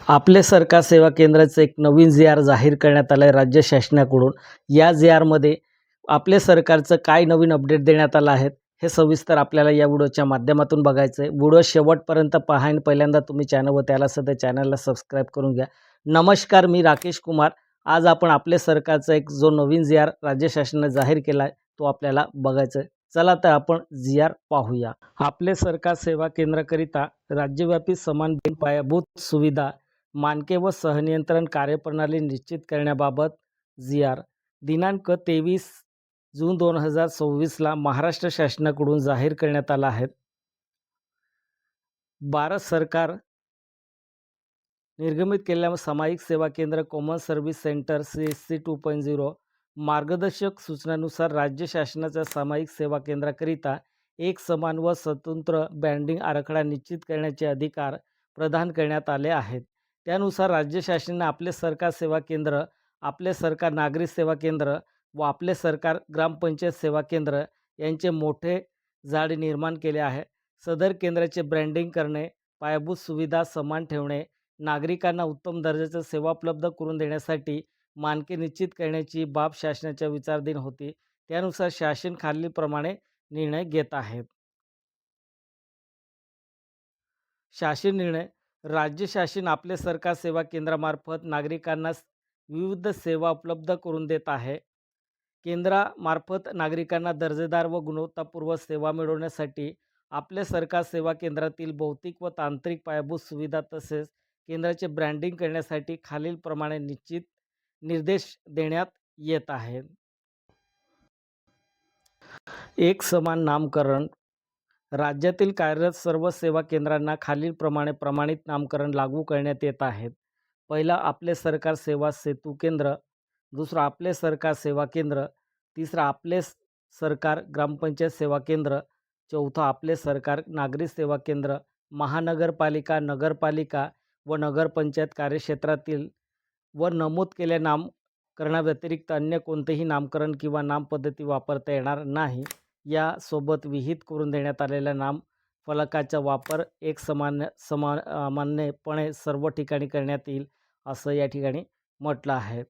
आपले सरकार सेवा केंद्राचं एक नवीन जी-आर जाहीर करण्यात आलं आहे राज्य शासनाकडून. या जी-आरमध्ये आपले सरकारचं काय नवीन अपडेट देण्यात आलं आहे, हे सविस्तर आपल्याला या व्हिडिओच्या माध्यमातून बघायचं आहे. व्हिडिओ शेवटपर्यंत पहा आणि पहिल्यांदा तुम्ही चॅनलवर त्याला सध्या चॅनलला सबस्क्राईब करून घ्या. नमस्कार, मी राकेश कुमार. आज आपण आपले सरकारचा एक जो नवीन जी-आर राज्य शासनाने जाहीर केला आहे, तो आपल्याला बघायचा आहे. चला तर आपण जी-आर पाहूया. आपले सरकार सेवा केंद्राकरिता राज्यव्यापी समान पायाभूत सुविधा मानके व सहनियंत्रण कार्यप्रणाली निश्चित करण्याबाबत जी-आर दिनांक 23 जून 2026ला महाराष्ट्र शासनाकडून जाहीर करण्यात आला आहे. भारत सरकार निर्गमित केलेल्या सामायिक सेवा केंद्र कॉमन सर्व्हिस सेंटर CSC 2.0 मार्गदर्शक सूचनानुसार राज्य शासनाच्या सामायिक सेवा केंद्राकरिता एक समान व स्वतंत्र बँडिंग आराखडा निश्चित करण्याचे अधिकार प्रदान करण्यात आले आहेत. त्यानुसार राज्य शासनाने आपले सरकार सेवा केंद्र, आपले सरकार नागरिक सेवा केंद्र व आपले सरकार ग्रामपंचायत सेवा केंद्र यांचे मोठे जाळे निर्माण केले आहे. सदर केंद्राचे ब्रँडिंग करणे, पायाभूत सुविधा समान ठेवणे, नागरिकांना उत्तम दर्जाच्या सेवा उपलब्ध करून देण्यासाठी मानके निश्चित करण्याची बाब शासनाच्या विचाराधीन होती. त्यानुसार शासन खालीलप्रमाणे निर्णय घेत आहेत. शासन निर्णय. राज्य शासन आपले सरकार सेवा केंद्रामार्फत नागरिकांना विविध सेवा उपलब्ध करून देत आहे. केंद्रामार्फत नागरिकांना दर्जेदार व गुणवत्तापूर्ण सेवा मिळवण्यासाठी आपले सरकार सेवा केंद्रातील भौतिक व तांत्रिक पायाभूत सुविधा तसेच केंद्राचे ब्रँडिंग करण्यासाठी खालीलप्रमाणे निश्चित निर्देश देण्यात येत आहेत. एक समान नामकरण. राज्यातील कार्यरत सर्व सेवा केंद्रांना खालीलप्रमाणे प्रमाणित नामकरण लागू करण्यात येत आहेत. पहिला आपले सरकार सेवा सेतू केंद्र, दुसरं आपले सरकार सेवा केंद्र, तिसरं आपले सरकार ग्रामपंचायत सेवा केंद्र, चौथं आपले सरकार नागरिक सेवा केंद्र. महानगरपालिका, नगरपालिका व नगरपंचायत कार्यक्षेत्रातील व नमूद केलेल्या नामकरणाव्यतिरिक्त अन्य कोणतेही नामकरण किंवा नामपद्धती वापरता येणार नाही. यासोबत विहित करून देण्यात आलेल्या नामफलकाचा वापर एक सामान्यपणे सर्व ठिकाणी करण्यात येईल, असं या ठिकाणी म्हटलं आहे.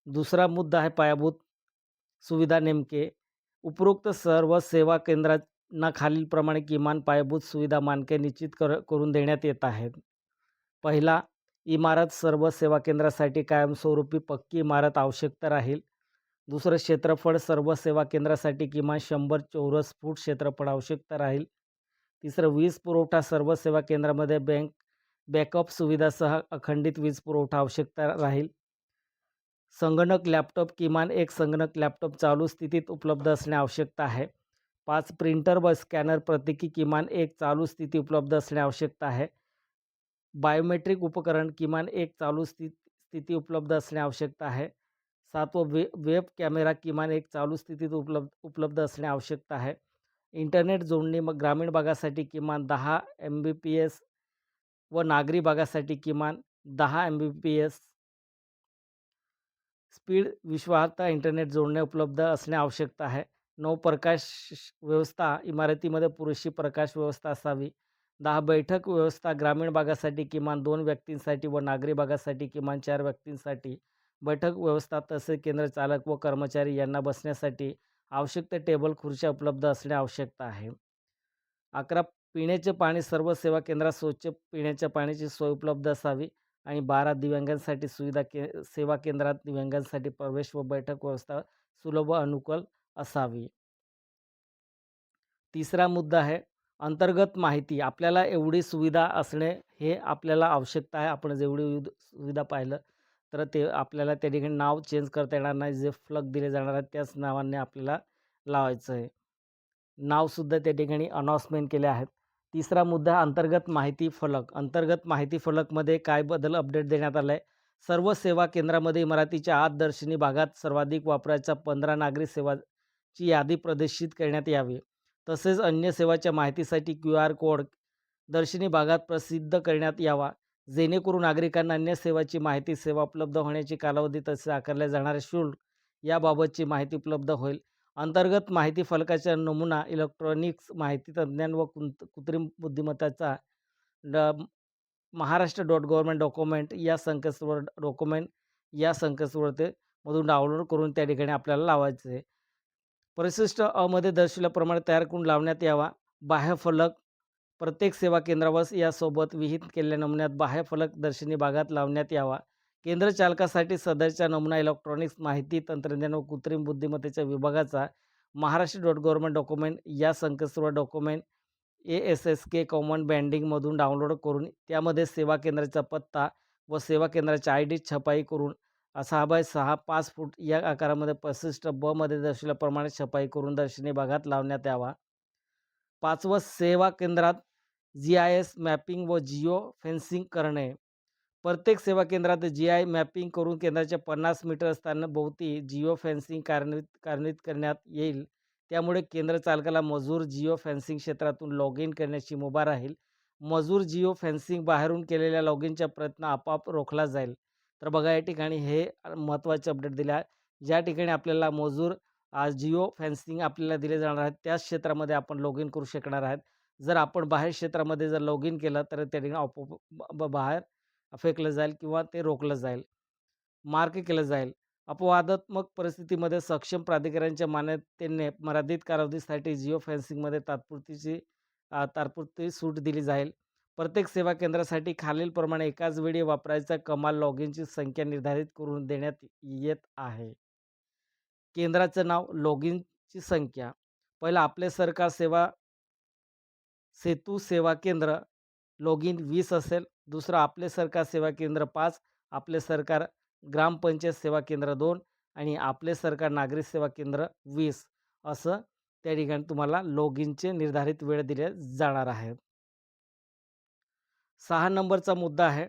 दुसरा मुद्दा आहे पायाभूत सुविधा नेमके. उपरोक्त सर्व सेवा केंद्रांना खालीलप्रमाणे किमान पायाभूत सुविधा मानके निश्चित करून देण्यात येत आहेत. पहिला, इमारत. सर्व सेवा केंद्रासाठी कायमस्वरूपी पक्की इमारत आवश्यकता राहील. दुसरं, क्षेत्रफळ. सर्व सेवा केंद्रासाठी किमान 100 चौरस फूट क्षेत्रफळ आवश्यकता राहील. तिसरं, वीज पुरवठा. सर्व सेवा केंद्रामध्ये बॅकअप सुविधासह अखंडित वीज पुरवठा आवश्यकता राहील. संगणक लॅपटॉप. किमान एक संगणक लॅपटॉप चालू स्थितीत उपलब्ध असणे आवश्यकता आहे. 5, प्रिंटर व स्कॅनर प्रत्येकी किमान एक चालू स्थिती उपलब्ध असणे आवश्यकता आहे. बायोमेट्रिक उपकरण. किमान एक चालू स्थिती उपलब्ध असणे आवश्यकता आहे. 7, वेब कॅमेरा. किमान एक चालू स्थितीत उपलब्ध असणे आवश्यकता आहे. इंटरनेट जोडणी. ग्रामीण भागासाठी किमान 10 Mbps व नागरी भागासाठी किमान 10 Mbps स्पीड विश्वासार्ह इंटरनेट जोडणे उपलब्ध असणे आवश्यकता आहे. 9, प्रकाश व्यवस्था. इमारतीमध्ये पुरेशी प्रकाश व्यवस्था असावी. 10, बैठक व्यवस्था. ग्रामीण भागासाठी किमान 2 व्यक्तींसाठी व नागरी भागासाठी किमान 4 व्यक्तींसाठी बैठक व्यवस्था तसेच केंद्र चालक व कर्मचारी यांना बसण्यासाठी आवश्यक ते टेबल खुर्च्या उपलब्ध असणे आवश्यकता आहे. 11, पिण्याचे पाणी. सर्व सेवा केंद्रात स्वच्छ पिण्याच्या पाण्याची सोय उपलब्ध असावी. आणि 12, दिव्यांगांसाठी सुविधा. सेवा केंद्रात दिव्यांगांसाठी प्रवेश व बैठक व्यवस्था सुलभ व अनुकूल असावी. तिसरा मुद्दा आहे अंतर्गत माहिती. आपल्याला एवढी सुविधा असणे हे आपल्याला आवश्यकता आहे. आपण जेवढी सुविधा पाहिलं तर ते आपल्याला त्या ठिकाणी नाव चेंज करता येणार नाही. जे फलक दिले जाणार आहेत त्याच नावाने आपल्याला लावायचं आहे. नावसुद्धा त्या ठिकाणी अनाउन्समेंट केले आहेत. तिसरा मुद्दा अंतर्गत माहिती फलक. अंतर्गत माहिती फलकमध्ये काय बदल अपडेट देण्यात आला आहे. सर्व सेवा केंद्रामध्ये इमारतीच्या आत दर्शनी भागात सर्वाधिक वापराच्या 15 नागरी सेवाची यादी प्रदर्शित करण्यात यावी. तसेच अन्य सेवाच्या माहितीसाठी QR कोड दर्शनी भागात प्रसिद्ध करण्यात यावा, जेणेकरून नागरिकांना अन्य सेवाची माहिती, सेवा उपलब्ध होण्याची कालावधी तसेच आकारले जाणारे शुल्क याबाबतची माहिती उपलब्ध होईल. अंतर्गत माहिती फलकाचा नमुना इलेक्ट्रॉनिक्स माहिती तंत्रज्ञान व कृत्रिम बुद्धिमत्ताचा महाराष्ट्र.गव्हर्नमेंट.डॉक्युमेंट या संकेतस्थळ ते मधून डाउनलोड करून त्या ठिकाणी आपल्याला लावायचं आहे. परिशिष्ट अ मध्ये दर्शविल्याप्रमाणे तयार करून लावण्यात यावा. बाह्य फलक प्रत्येक सेवा केंद्रावर यासोबत विहित केलेल्या नमुन्यात बाह्य फलक दर्शनी भागात लावण्यात यावा. केंद्र चालकासाठी सदरचा नमुना इलेक्ट्रॉनिक्स माहिती तंत्रज्ञान व कृत्रिम बुद्धिमत्तेच्या विभागाचा महाराष्ट्र.गव्हर्नमेंट.डॉक्युमेंट या संकेतस्थळावर डॉक्युमेंट ASSK कॉमन बँडिंगमधून डाउनलोड करून त्यामध्ये सेवा केंद्राचा पत्ता व सेवा केंद्राची ID छपाई करून 6x6 5 फूट या आकारामध्ये परिशिष्ट ब मध्ये दर्शविल्याप्रमाणे छपाई करून दर्शनी भागात लावण्यात यावा. 5वं, सेवा केंद्रात GIS मॅपिंग व जिओ फेन्सिंग करणे. प्रत्येक सेवा केंद्रात GI मॅपिंग करून केंद्राच्या 50 मीटर स्थानाभोवती जिओ फेन्सिंग कार्यान्वित करण्यात येईल. त्यामुळे केंद्र चालकाला मजूर जिओ फेन्सिंग क्षेत्रातून लॉग इन करण्याची मुभा राहील. मजूर जिओ फेन्सिंग बाहेरून केलेल्या लॉग इनचा प्रयत्न आपोआप रोखला जाईल. तर बघा या ठिकाणी हे महत्त्वाचे अपडेट दिले आहे. ज्या ठिकाणी आपल्याला मजूर जिओ फेन्सिंग आपल्याला दिले जाणार आहेत त्याच क्षेत्रामध्ये आपण लॉग इन करू शकणार आहेत. जर आपण बाहेर क्षेत्रामध्ये जर लॉग इन केलं तर त्या ठिकाणी आपोआप बाहेर फेकलं जाईल किंवा ते रोखलं जाईल, मार्क केलं जाईल. अपवादात्मक परिस्थितीमध्ये सक्षम प्राधिकरणाच्या मान्यतेने मर्यादित कालावधीसाठी जिओ फेन्सिंगमध्ये तात्पुरती सूट दिली जाईल. प्रत्येक सेवा केंद्रासाठी खालीलप्रमाणे एकाच वेळी वापरायचा कमाल लॉग इनची संख्या निर्धारित करून देण्यात येत आहे. केंद्राचं नाव, लॉग इनची संख्या. पहिला आपले सरकार सेतू सेवा केंद्र लॉग इन 20 असेल. दुसरं आपले सरकार सेवा केंद्र 5, आपले सरकार ग्रामपंचायत सेवा केंद्र 2 आणि आपले सरकार नागरिक सेवा केंद्र 20 असं त्या ठिकाणी तुम्हाला लॉग इनचे निर्धारित वेळ दिले जाणार आहेत. 6 नंबरचा मुद्दा आहे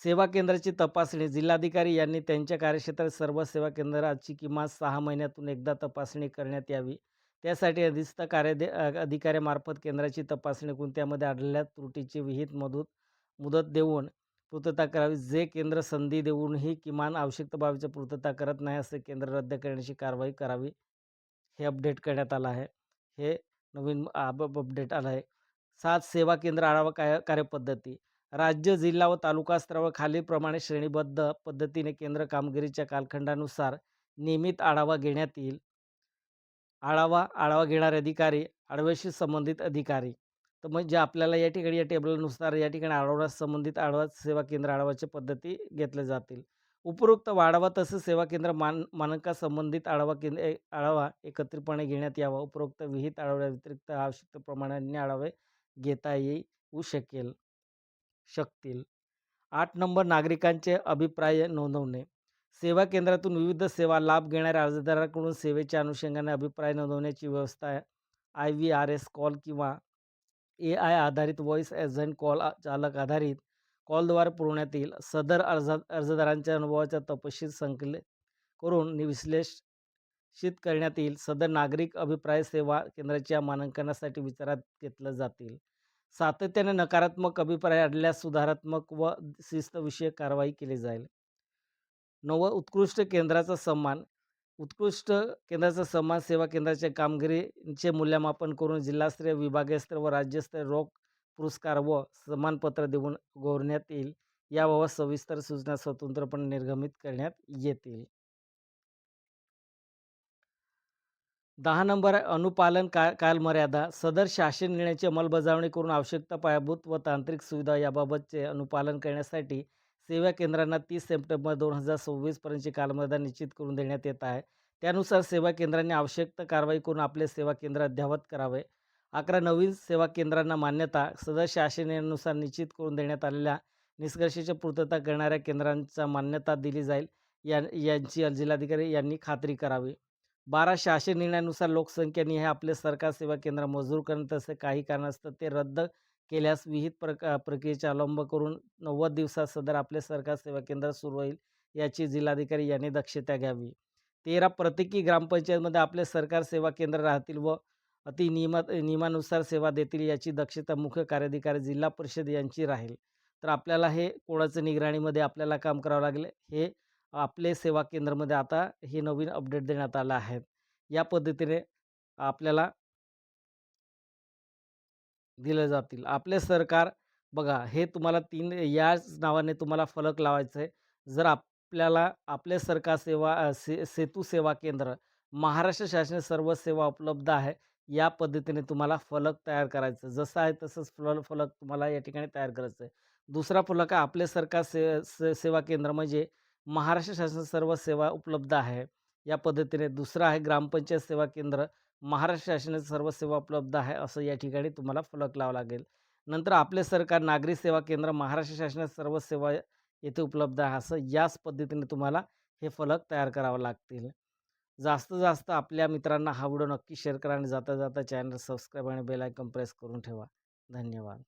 सेवा केंद्राची तपासणी. जिल्हाधिकारी यांनी त्यांच्या कार्यक्षेत्रात सर्व सेवा केंद्राची किमान 6 महिन्यातून एकदा तपासणी करण्यात यावी. त्यासाठी अधिस्थ अधिकाऱ्यामार्फत केंद्राची तपासणी करून त्यामध्ये आढळलेल्या त्रुटीची विहित मुदत देऊन पूर्तता करावी. जे केंद्र संधी देऊनही किमान आवश्यक बाबीची पूर्तता करत नाही असे केंद्र रद्द करण्याची कारवाई करावी. हे अपडेट करण्यात आलं आहे. हे नवीन अपडेट आलं आहे. 7 सेवा केंद्र आढावा कार्यपद्धती. राज्य, जिल्हा व तालुका स्तरावर खालीलप्रमाणे श्रेणीबद्ध पद्धतीने केंद्र कामगिरीच्या कालखंडानुसार नियमित आढावा घेण्यात येईल. आढावा घेणारे अधिकारी, आढाव्याशी संबंधित अधिकारी. तर म्हणजे आपल्याला या ठिकाणी या टेबलनुसार या ठिकाणी आढाव्यास संबंधित सेवा केंद्र आढावाच्या पद्धती घेतल्या जातील. उपरोक्त आढावा तसेच सेवा केंद्र मानकांसंबंधित आढावा एकत्रितपणे घेण्यात यावा. उपरोक्त विहित आढाव्या व्यतिरिक्त आवश्यकतेप्रमाणे अन्य आढावे घेता येऊ शकतील. 8 नंबर, नागरिकांचे अभिप्राय नोंदवणे. सेवा केंद्रातून विविध सेवा लाभ घेणाऱ्या अर्जदारांकडून सेवेच्या अनुषंगाने अभिप्राय नोंदवण्याची व्यवस्था IVRS कॉल किंवा AI आधारित व्हॉइस एजंट कॉल चालक आधारित कॉलद्वारे पुरवण्यात येईल. सदर अर्जदारांच्या अनुभवाचा तपशील संकलित करून विश्लेषित करण्यात येईल. सदर नागरिक अभिप्राय सेवा केंद्राच्या मानांकनासाठी विचारात घेतले जातील. सातत्याने नकारात्मक अभिप्राय आढळल्यास सुधारात्मक व शिस्तविषयक कारवाई केली जाईल. 9. उत्कृष्ट केंद्राचा सन्मान. उत्कृष्ट केंद्राचा सन्मान सेवा केंद्राच्या कामगिरीचे मूल्यमापन करून जिल्हास्तरीय, विभागीय व राज्यस्तरीय रोख पुरस्कार व सन्मानपत्र देऊन गौरवण्यात येईल. याबाबत सविस्तर सूचना स्वतंत्रपणे निर्गमित करण्यात येतील. 10 नंबर, अनुपालन कालमर्यादा. सदर शासन निर्णयाची अंमलबजावणी करून आवश्यकता, पायाभूत व तांत्रिक सुविधा याबाबतचे अनुपालन करण्यासाठी सेवा केंद्रांना 30 सप्टेंबर 2026 पर्यंतची कालमर्यादा निश्चित करून देण्यात येत आहे. त्यानुसार सेवा केंद्रांनी आवश्यक कारवाई करून आपले सेवा केंद्र अद्ययावत करावे. 11. नवीन सेवा केंद्रांना मान्यता. सदर शासन निर्णयानुसार निश्चित करून देण्यात आलेल्या निष्कर्षाची पूर्तता करणाऱ्या केंद्रांना मान्यता दिली जाईल यांची जिल्हाधिकारी यांनी खात्री करावी. 12. शासन निर्णयानुसार लोकसंख्येनिहाय आपले सरकार सेवा केंद्र मंजूर करणे तसे काही कारणास्तव ते रद्द केल्यास विहित प्रक्रियेचा अवलंब करून 90 दिवसात सदर आपले सरकार सेवा केंद्र सुरू होईल याची जिल्हाधिकारी यांनी दक्षता घ्यावी. 13. प्रत्येकी ग्रामपंचायतमध्ये आपले सरकार सेवा केंद्र राहतील व नियमानुसार सेवा देतील याची दक्षता मुख्य कार्याधिकारी जिल्हा परिषद यांची राहील. तर आपल्याला हे कोणाचं निगराणीमध्ये आपल्याला काम करावं लागेल. हे आपले सेवा केंद्रामध्ये आता हे नवीन अपडेट देण्यात आलं आहे. या पद्धतीने आपल्याला दिले जातील. आपले सरकार बघा, हे तुम्हाला 3 याच नावाने तुम्हाला फलक लावायचं आहे. जर आपल्याला आपले सरकार सेवा सेतू सेवा केंद्र, महाराष्ट्र शासन सर्व सेवा उपलब्ध आहे. या पद्धतीने तुम्हाला फलक तयार करायचं. जसं आहे तसंच फलक तुम्हाला या ठिकाणी तयार करायचं आहे. दुसरा फलक आहे आपले सरकार सेवा केंद्र म्हणजे महाराष्ट्र शासन सर्व सेवा उपलब्ध आहे. या पद्धतीने दुसरा आहे ग्रामपंचायत सेवा केंद्र, महाराष्ट्र शासनाची सर्व सेवा उपलब्ध आहे. असं या ठिकाणी तुम्हाला फलक लावावा लागेल. नंतर आपले सरकार नागरी सेवा केंद्र, महाराष्ट्र शासनात सर्व सेवा येथे उपलब्ध आहे. असं याच पद्धतीने तुम्हाला हे फलक तयार करावे लागतील. जास्तीत जास्त आपल्या मित्रांना हा व्हिडिओ नक्की शेअर करा आणि जाता जाता चॅनल सबस्क्राईब आणि बेल आयकॉन प्रेस करून ठेवा. धन्यवाद.